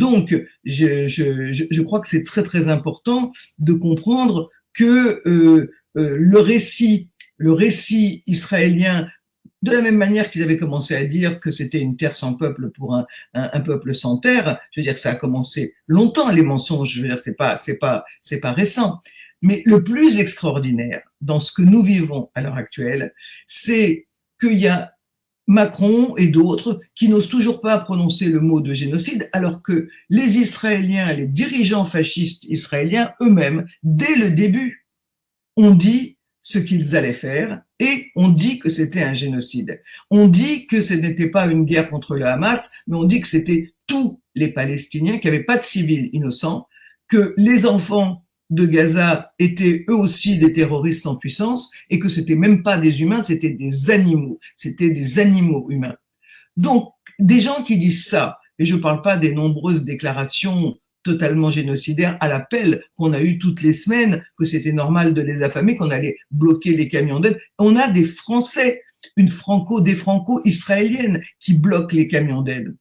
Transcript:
Donc, je crois que c'est très très important de comprendre que le récit israélien, de la même manière qu'ils avaient commencé à dire que c'était une terre sans peuple pour un peuple sans terre, je veux dire que ça a commencé longtemps, les mensonges, je veux dire, c'est pas récent. Mais le plus extraordinaire dans ce que nous vivons à l'heure actuelle, c'est qu'il y a Macron et d'autres qui n'osent toujours pas prononcer le mot de génocide, alors que les Israéliens, les dirigeants fascistes israéliens eux-mêmes, dès le début, ont dit ce qu'ils allaient faire et on dit que c'était un génocide. On dit que ce n'était pas une guerre contre le Hamas, mais on dit que c'était tous les Palestiniens, qu'il n'y avait pas de civils innocents, que les enfants de Gaza étaient eux aussi des terroristes en puissance et que c'était même pas des humains, c'était des animaux humains. Donc, des gens qui disent ça, et je ne parle pas des nombreuses déclarations totalement génocidaires à l'appel qu'on a eu toutes les semaines, que c'était normal de les affamer, qu'on allait bloquer les camions d'aide. On a des Français, des franco-israéliennes qui bloquent les camions d'aide.